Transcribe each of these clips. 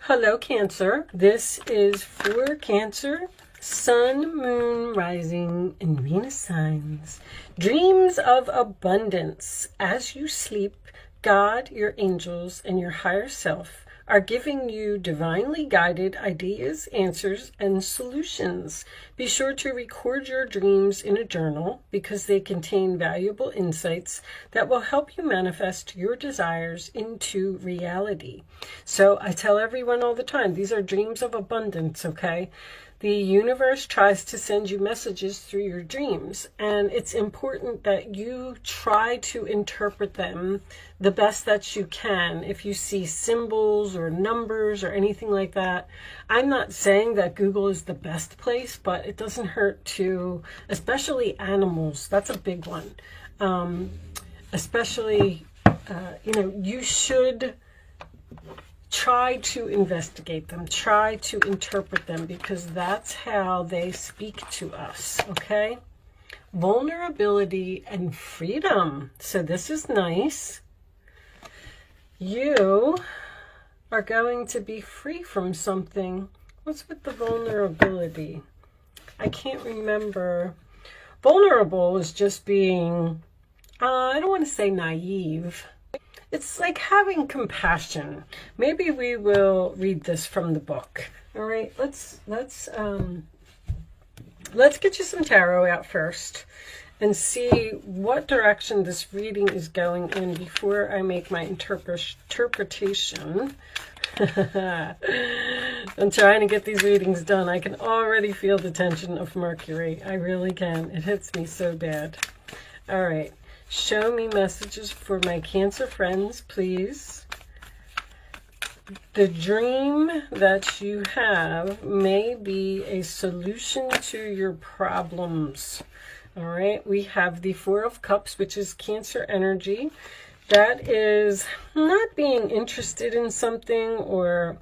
Hello, Cancer. This is for Cancer, Sun, Moon, Rising, and Venus signs. Dreams of abundance. As you sleep, God, your angels, and your higher self are giving you divinely guided ideas, answers, and solutions. Be sure to record your dreams in a journal because they contain valuable insights that will help you manifest your desires into reality. So I tell everyone all the time, these are dreams of abundance, okay? The universe tries to send you messages through your dreams, and it's important that you try to interpret them the best that you can. If you see symbols or numbers or anything like that, I'm not saying that Google is the best place, but it doesn't hurt to, especially animals, that's a big one. Especially, you should try to investigate them, try to interpret them, because that's how they speak to us, okay? Vulnerability and freedom. So this is nice. You are going to be free from something. What's with the vulnerability? I can't remember. Vulnerable is just being, I don't want to say naive. It's like having compassion. Maybe we will read this from the book. All right, let's get you some tarot out first and see what direction this reading is going in before I make my interpretation. I'm trying to get these readings done. I can already feel the tension of Mercury. I really can. It hits me so bad. All right. Show me messages for my Cancer friends, please. The dream that you have may be a solution to your problems. All right, we have the Four of Cups, which is Cancer energy. That is not being interested in something, or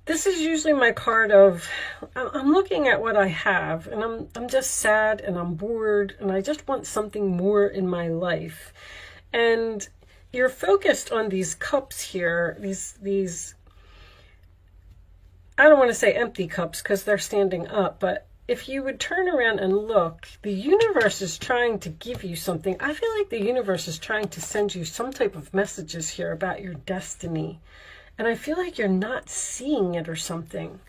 this is usually my card of, I'm looking at what I have, and I'm just sad, and I'm bored, and I just want something more in my life. And you're focused on these cups here, these I don't want to say empty cups because they're standing up, but if you would turn around and look, the universe is trying to give you something. I feel like the universe is trying to send you some type of messages here about your destiny. And I feel like you're not seeing it or something.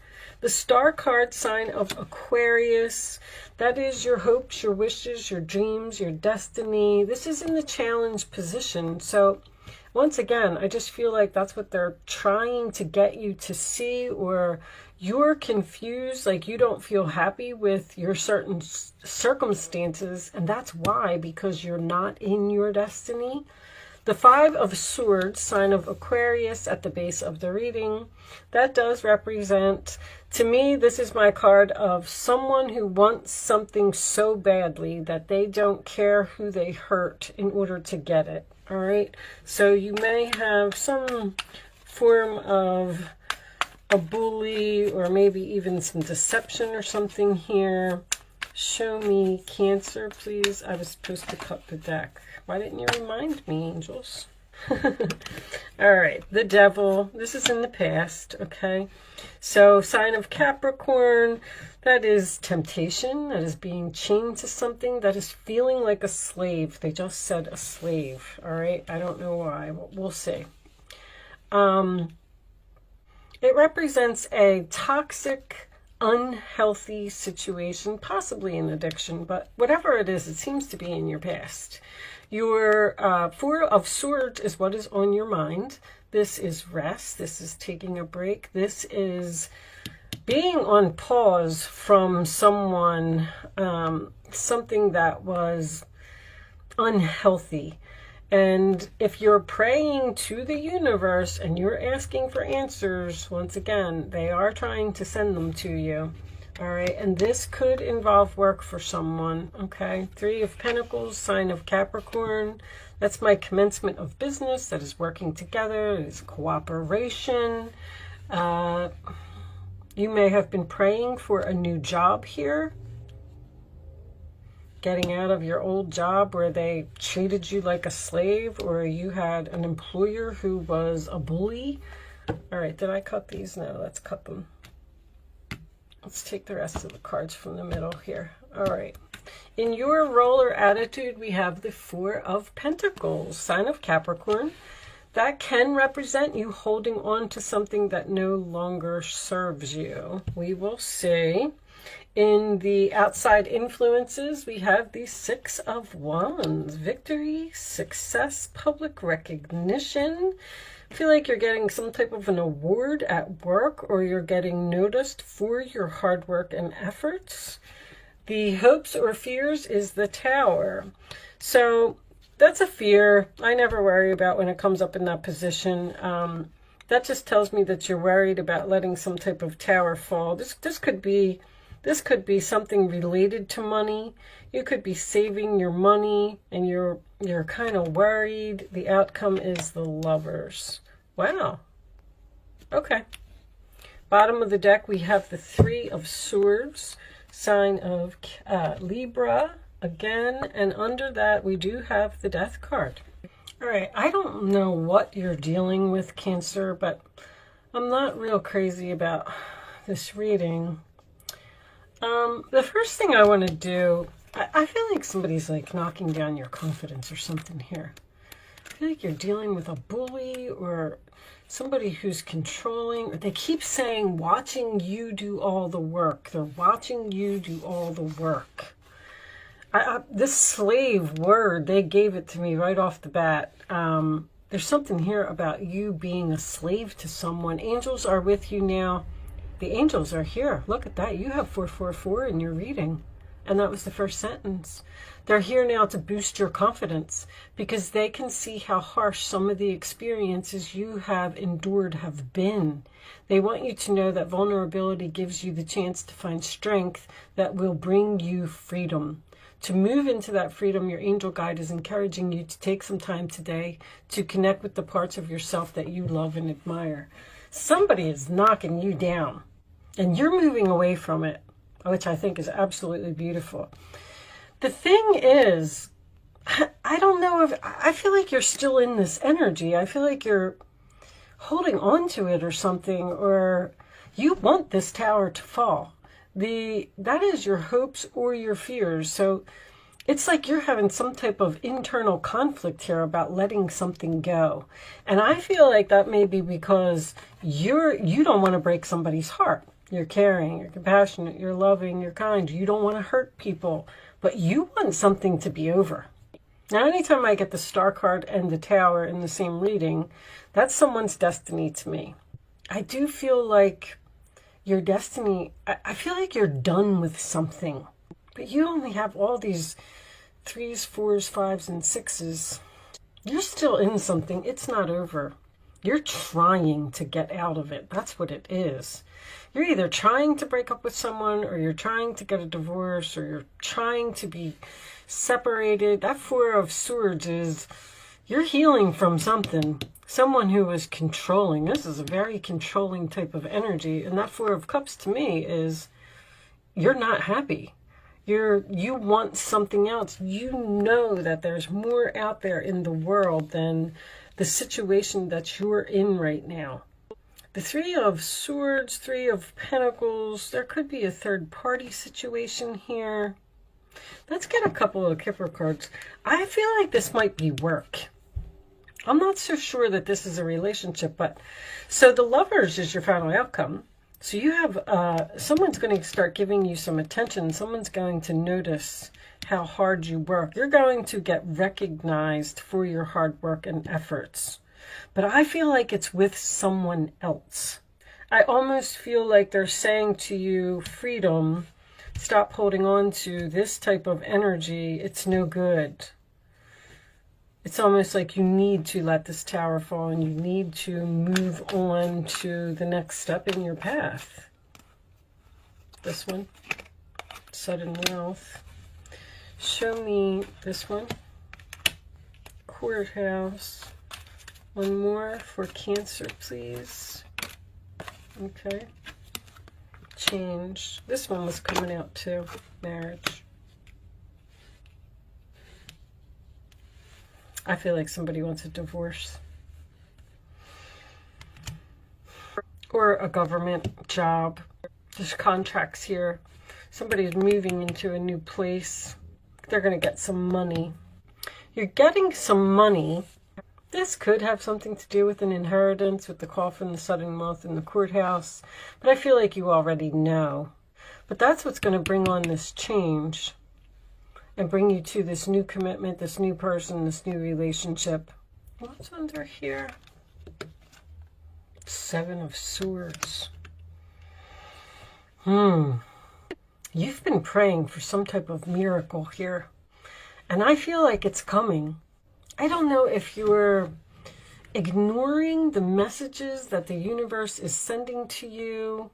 The star card sign of Aquarius, that is your hopes, your wishes, your dreams, your destiny. This is in the challenge position. So once again, I just feel like that's what they're trying to get you to see, or you're confused, like you don't feel happy with your certain circumstances. And that's why, because you're not in your destiny. The Five of Swords, sign of Aquarius at the base of the reading, that does represent, to me, this is my card of someone who wants something so badly that they don't care who they hurt in order to get it, all right? So you may have some form of a bully, or maybe even some deception or something here. Show me Cancer, please. I was supposed to cut the deck. Why didn't you remind me, angels? All right, the Devil. This is in the past, okay? So sign of Capricorn, that is temptation. That is being chained to something. That is feeling like a slave. They just said a slave, all right? I don't know why. We'll see. It represents a toxic, unhealthy situation, possibly an addiction, but whatever it is, it seems to be in your past. Your Four of Swords is what is on your mind. This is rest. This is taking a break. This is being on pause from someone, something that was unhealthy. And if you're praying to the universe and you're asking for answers, once again, they are trying to send them to you. All right, and this could involve work for someone, okay? Three of Pentacles, sign of Capricorn. That's my commencement of business. That is working together. It is cooperation. You may have been praying for a new job here. Getting out of your old job where they treated you like a slave, or you had an employer who was a bully. All right, did I cut these? No, let's cut them. Let's take the rest of the cards from the middle here. All right. In your role or attitude, we have the Four of Pentacles, sign of Capricorn. That can represent you holding on to something that no longer serves you. We will see. In the outside influences, we have the Six of Wands, victory, success, public recognition. I feel like you're getting some type of an award at work, or you're getting noticed for your hard work and efforts. The hopes or fears is the Tower. So that's a fear I never worry about when it comes up in that position. That just tells me that you're worried about letting some type of tower fall. This could be something related to money. You could be saving your money and you're kind of worried. The outcome is the Lovers. Wow. Okay. Bottom of the deck, we have the Three of Swords, sign of Libra again. And under that, we do have the Death card. All right. I don't know what you're dealing with, Cancer, but I'm not real crazy about this reading. The first thing I want to do, I feel like somebody's like knocking down your confidence or something here. I feel like you're dealing with a bully or somebody who's controlling. They keep saying, watching you do all the work. They're watching you do all the work. This slave word, they gave it to me right off the bat. There's something here about you being a slave to someone. Angels are with you now. The angels are here. Look at that. You have 444 in your reading. And that was the first sentence. They're here now to boost your confidence because they can see how harsh some of the experiences you have endured have been. They want you to know that vulnerability gives you the chance to find strength that will bring you freedom. To move into that freedom, your angel guide is encouraging you to take some time today to connect with the parts of yourself that you love and admire. Somebody is knocking you down and you're moving away from it, which I think is absolutely beautiful. The thing is, I don't know if, I feel like you're still in this energy. I feel like you're holding on to it or something, or you want this tower to fall. That is your hopes or your fears. So it's like you're having some type of internal conflict here about letting something go. And I feel like that may be because you don't want to break somebody's heart. You're caring, you're compassionate, you're loving, you're kind. You don't want to hurt people, but you want something to be over. Now, anytime I get the Star card and the Tower in the same reading, that's someone's destiny to me. I do feel like your destiny, I feel like you're done with something, but you only have all these 3s, 4s, 5s, and 6s. You're still in something. It's not over. You're trying to get out of it. That's what it is. You're either trying to break up with someone, or you're trying to get a divorce, or you're trying to be separated. That Four of Swords is you're healing from something. Someone who was controlling. This is a very controlling type of energy. And that Four of Cups to me is you're not happy. You want something else. You know that there's more out there in the world than the situation that you're in right now. The Three of Swords, Three of Pentacles. There could be a third party situation here. Let's get a couple of Kipper cards. I feel like this might be work. I'm not so sure that this is a relationship, but so the Lovers is your final outcome. So you have someone's going to start giving you some attention. Someone's going to notice how hard you work. You're going to get recognized for your hard work and efforts. But I feel like it's with someone else. I almost feel like they're saying to you, freedom, stop holding on to this type of energy. It's no good. It's almost like you need to let this tower fall and you need to move on to the next step in your path. This one, sudden wealth. Show me this one. Courthouse. One more for Cancer, please. Okay. Change. This one was coming out too. Marriage. I feel like somebody wants a divorce. or a government job. There's contracts here. Somebody's moving into a new place. They're going to get some money. You're getting some money. This could have something to do with an inheritance, with the coffin, the sudden month, and the courthouse. But I feel like you already know. But that's what's going to bring on this change and bring you to this new commitment, this new person, this new relationship. What's under here? Seven of Swords. You've been praying for some type of miracle here. And I feel like it's coming. I don't know if you're ignoring the messages that the universe is sending to you,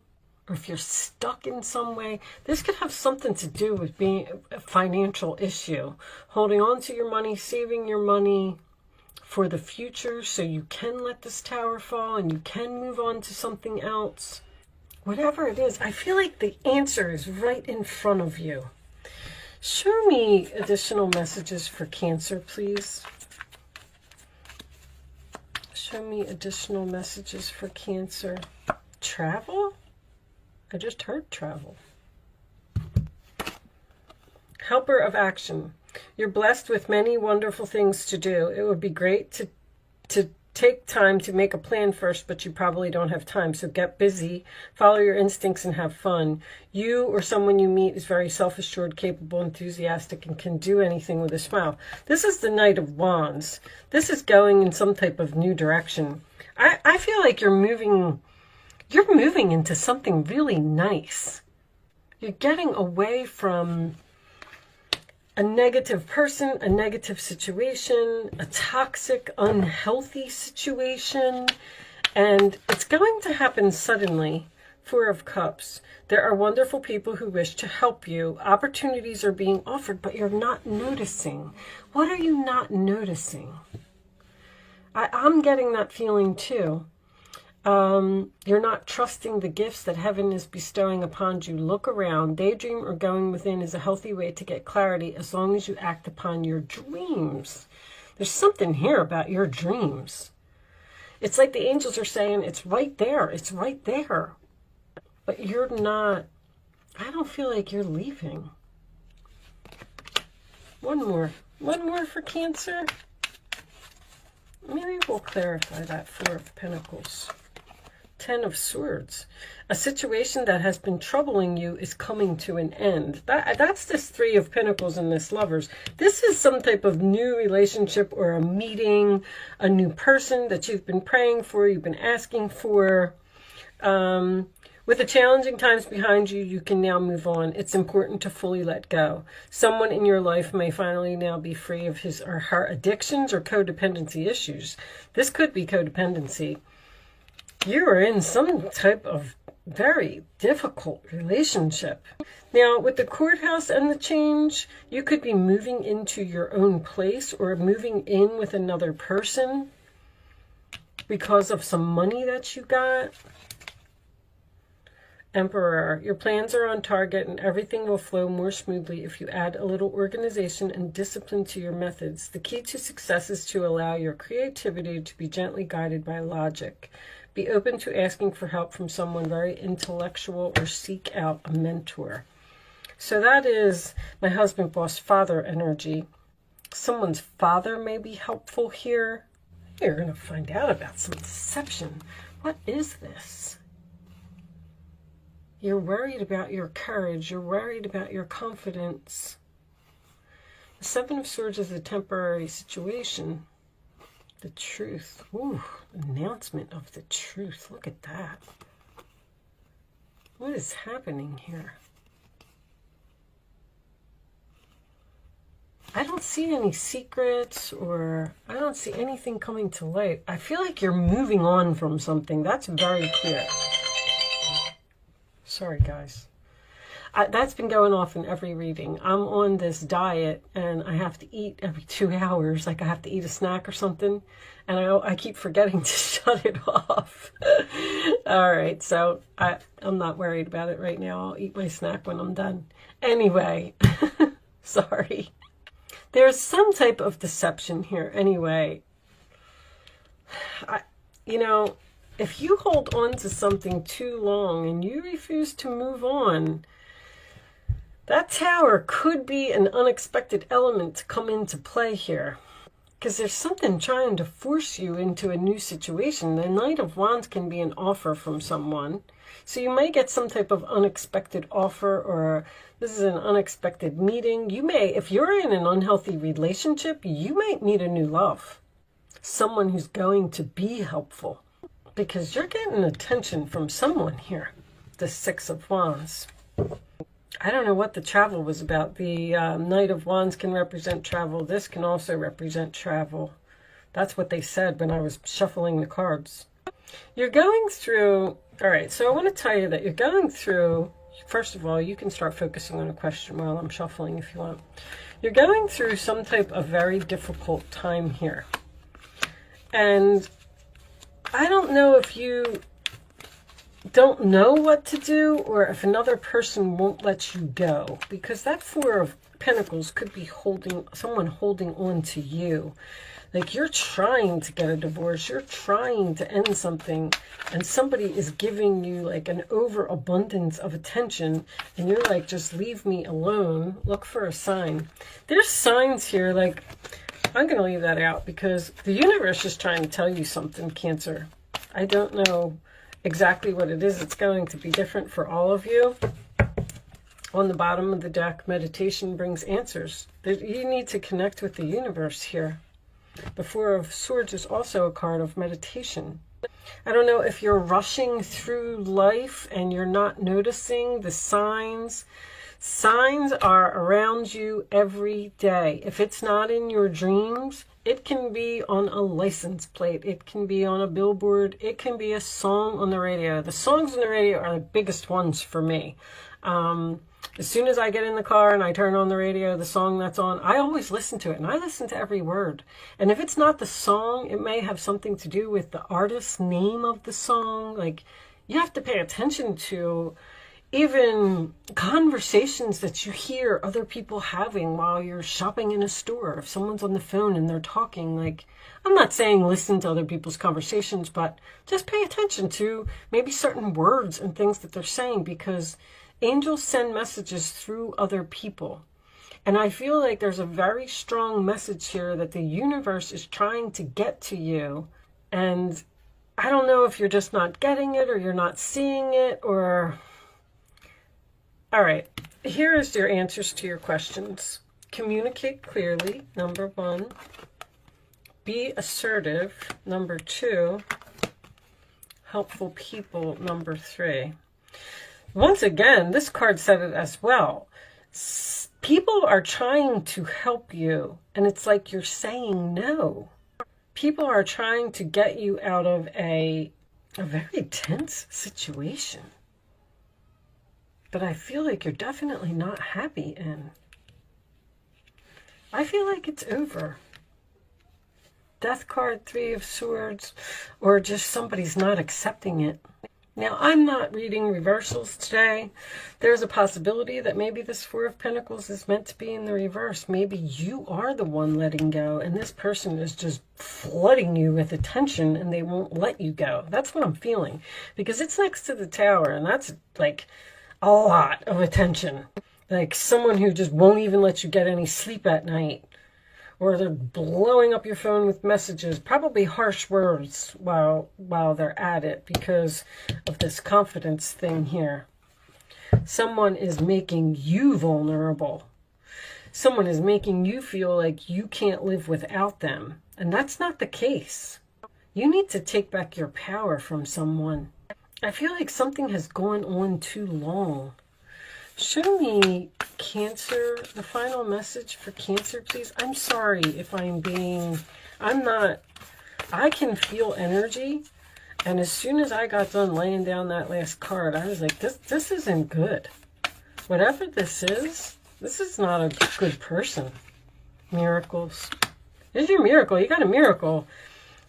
or if you're stuck in some way. This could have something to do with being a financial issue. Holding on to your money, saving your money for the future so you can let this tower fall and you can move on to something else. Whatever it is, I feel like the answer is right in front of you. Show me additional messages for Cancer, please. Show me additional messages for Cancer. Travel? I just heard travel. Helper of action. You're blessed with many wonderful things to do. It would be great to take time to make a plan first, but you probably don't have time. So get busy, follow your instincts, and have fun. You or someone you meet is very self-assured, capable, enthusiastic, and can do anything with a smile. This is the Knight of Wands. This is going in some type of new direction. I feel like you're moving into something really nice. You're getting away from a negative person, a negative situation, a toxic, unhealthy situation, and it's going to happen suddenly. Four of Cups. There are wonderful people who wish to help you. Opportunities are being offered, but you're not noticing. What are you not noticing? I'm getting that feeling too. You're not trusting the gifts that heaven is bestowing upon you. Look around. Daydream or going within is a healthy way to get clarity as long as you act upon your dreams. There's something here about your dreams. It's like the angels are saying, it's right there. It's right there. But you're not, I don't feel like you're leaving. One more for Cancer. Maybe we'll clarify that. Four of Pentacles. Ten of Swords. A situation that has been troubling you is coming to an end. That's this Three of Pentacles and this Lovers. This is some type of new relationship or a meeting, a new person that you've been praying for, you've been asking for. With the challenging times behind you, you can now move on. It's important to fully let go. Someone in your life may finally now be free of his or her addictions or codependency issues. This could be codependency. You are in some type of very difficult relationship. Now, with the courthouse and the change, you could be moving into your own place or moving in with another person because of some money that you got. Emperor, your plans are on target and everything will flow more smoothly if you add a little organization and discipline to your methods. The key to success is to allow your creativity to be gently guided by logic. Be open to asking for help from someone very intellectual or seek out a mentor. So that is my husband, boss, father energy. Someone's father may be helpful here. You're going to find out about some deception. What is this? You're worried about your courage. You're worried about your confidence. The Seven of Swords is a temporary situation. The truth. Ooh, announcement of the truth. Look at that. What is happening here? I don't see any secrets or I don't see anything coming to light. I feel like you're moving on from something. That's very clear. Sorry, guys. That's been going off in every reading. I'm on this diet and I have to eat every 2 hours. Like I have to eat a snack or something. And I keep forgetting to shut it off. All right, so I'm not worried about it right now. I'll eat my snack when I'm done. Anyway, sorry. There's some type of deception here. Anyway, you know, if you hold on to something too long and you refuse to move on, that Tower could be an unexpected element to come into play here. Because there's something trying to force you into a new situation. The Knight of Wands can be an offer from someone. So you may get some type of unexpected offer, or this is an unexpected meeting. You may, if you're in an unhealthy relationship, you might meet a new love. Someone who's going to be helpful. Because you're getting attention from someone here. The Six of Wands. I don't know what the travel was about. The Knight of Wands can represent travel. This can also represent travel. That's what they said when I was shuffling the cards. You're going through... All right, so I want to tell you that you're going through... First of all, you can start focusing on a question while I'm shuffling if you want. You're going through some type of very difficult time here. And I don't know if you don't know what to do, or if another person won't let you go, because that Four of Pentacles could be someone holding on to you. Like you're trying to get a divorce, you're trying to end something, and somebody is giving you like an overabundance of attention, and you're like, just leave me alone. Look for a sign. There's signs here, like, I'm going to leave that out because the universe is trying to tell you something, Cancer. I don't know exactly what it is. It's going to be different for all of you. On the bottom of the deck, meditation brings answers. You need to connect with the universe here. The Four of Swords is also a card of meditation. I don't know if you're rushing through life and you're not noticing the signs. Signs are around you every day. If it's not in your dreams, it can be on a license plate. It can be on a billboard. It can be a song on the radio. The songs on the radio are the biggest ones for me. As soon as I get in the car and I turn on the radio, the song that's on, I always listen to it, and I listen to every word. And if it's not the song, it may have something to do with the artist's name of the song. Like, you have to pay attention to even conversations that you hear other people having while you're shopping in a store. If someone's on the phone and they're talking, like, I'm not saying listen to other people's conversations, but just pay attention to maybe certain words and things that they're saying, because angels send messages through other people. And I feel like there's a very strong message here that the universe is trying to get to you. And I don't know if you're just not getting it, or you're not seeing it, or... All right, here is your answers to your questions. Communicate clearly, number 1. Be assertive, number 2. Helpful people, number 3. Once again, this card said it as well. People are trying to help you, and it's like you're saying no. People are trying to get you out of a very tense situation. But I feel like you're definitely not happy in. I feel like it's over. Death card, 3 of Swords, or just somebody's not accepting it. Now, I'm not reading reversals today. There's a possibility that maybe this 4 of Pentacles is meant to be in the reverse. Maybe you are the one letting go, and this person is just flooding you with attention, and they won't let you go. That's what I'm feeling, because it's next to the Tower, and that's like a lot of attention. Like someone who just won't even let you get any sleep at night. Or they're blowing up your phone with messages, probably harsh words while they're at it, because of this confidence thing here. Someone is making you vulnerable. Someone is making you feel like you can't live without them. And that's not the case. You need to take back your power from someone. I feel like something has gone on too long. Show me, Cancer, the final message for Cancer, please. I'm sorry if I can feel energy. And as soon as I got done laying down that last card, I was like, this isn't good. Whatever this is not a good person. Miracles. There's your miracle. You got a miracle.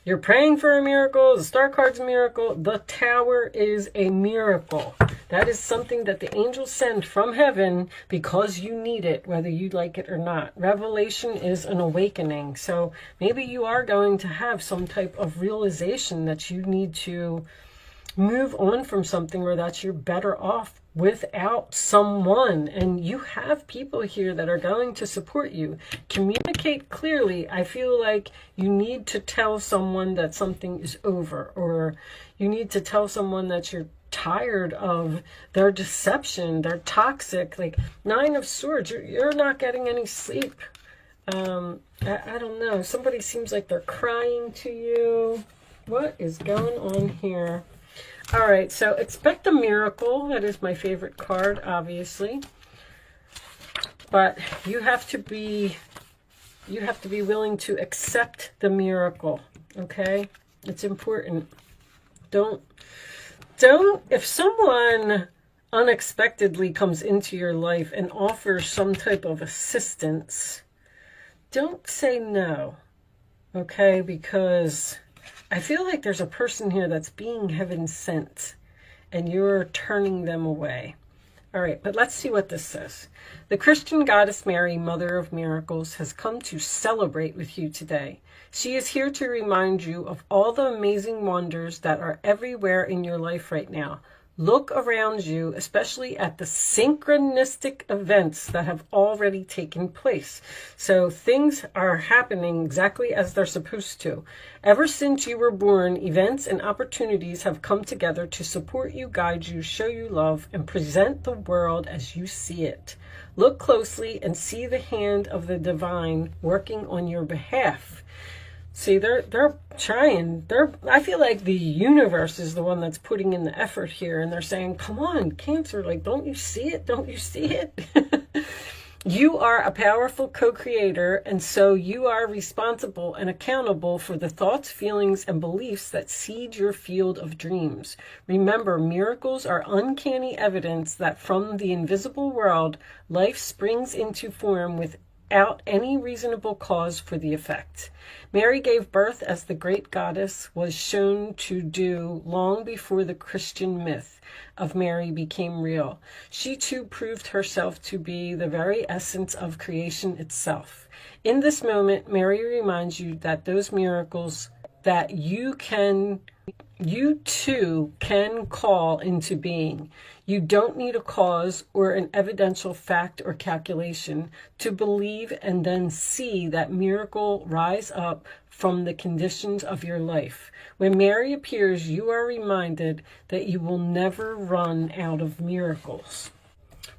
You're praying for a miracle. The star card's a miracle. The Tower is a miracle. That is something that the angels send from heaven because you need it, whether you like it or not. Revelation is an awakening. So maybe you are going to have some type of realization that you need to move on from something, or that you're better off without someone. And you have people here that are going to support you. Communicate clearly. I feel like you need to tell someone that something is over, or you need to tell someone that you're tired of their deception. They're toxic. Like Nine of Swords, you're not getting any sleep. I don't know. Somebody seems like they're crying to you. What is going on here? All right, so expect a miracle. That is my favorite card, obviously. But you have to be willing to accept the miracle, okay? It's important. Don't if someone unexpectedly comes into your life and offers some type of assistance, don't say no, okay? Because I feel like there's a person here that's being heaven sent and you're turning them away. All right, but let's see what this says. The Christian goddess Mary, Mother of Miracles, has come to celebrate with you today. She is here to remind you of all the amazing wonders that are everywhere in your life right now. Look around you, especially at the synchronistic events that have already taken place. So things are happening exactly as they're supposed to. Ever since you were born, events and opportunities have come together to support you, guide you, show you love, and present the world as you see it. Look closely and see the hand of the divine working on your behalf. See, they're trying. I feel like the universe is the one that's putting in the effort here, and they're saying, come on, Cancer, like, don't you see it? Don't you see it? You are a powerful co-creator, and so you are responsible and accountable for the thoughts, feelings, and beliefs that seed your field of dreams. Remember, miracles are uncanny evidence that from the invisible world, life springs into form without any reasonable cause for the effect. Mary gave birth as the great goddess was shown to do long before the Christian myth of Mary became real. She too proved herself to be the very essence of creation itself. In this moment, Mary reminds you that those miracles that you too can call into being. You don't need a cause or an evidential fact or calculation to believe and then see that miracle rise up from the conditions of your life. When Mary appears, you are reminded that you will never run out of miracles.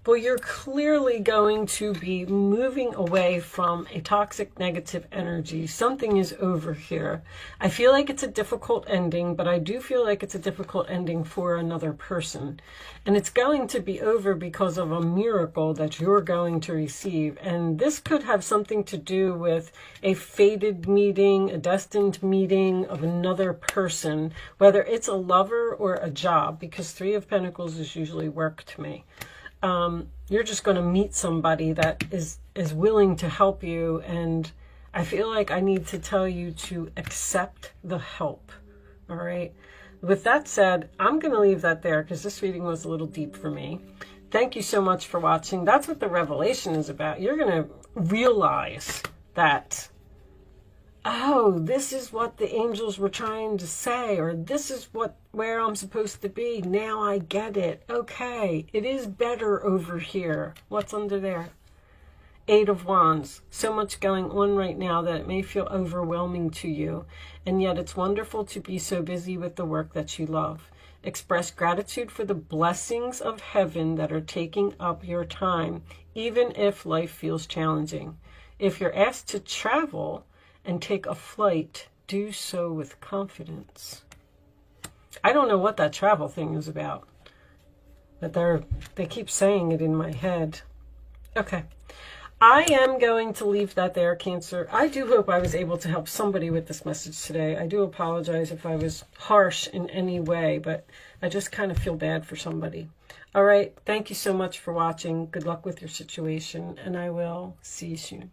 Well, you're clearly going to be moving away from a toxic negative energy. Something is over here. I feel like it's a difficult ending, but I do feel like it's a difficult ending for another person. And it's going to be over because of a miracle that you're going to receive. And this could have something to do with a fated meeting, a destined meeting of another person, whether it's a lover or a job, because Three of Pentacles is usually work to me. You're just going to meet somebody that is willing to help you, and I feel like I need to tell you to accept the help. All right. With that said, I'm going to leave that there because this reading was a little deep for me. Thank you so much for watching. That's what the revelation is about. You're going to realize that, oh, this is what the angels were trying to say, or this is where I'm supposed to be. Now I get it. Okay, it is better over here. What's under there? Eight of Wands. So much going on right now that it may feel overwhelming to you, and yet it's wonderful to be so busy with the work that you love. Express gratitude for the blessings of heaven that are taking up your time, even if life feels challenging. If you're asked to travel and take a flight, do so with confidence. I don't know what that travel thing is about, but they keep saying it in my head. Okay. I am going to leave that there, Cancer. I do hope I was able to help somebody with this message today. I do apologize if I was harsh in any way, but I just kind of feel bad for somebody. All right. Thank you so much for watching. Good luck with your situation, and I will see you soon.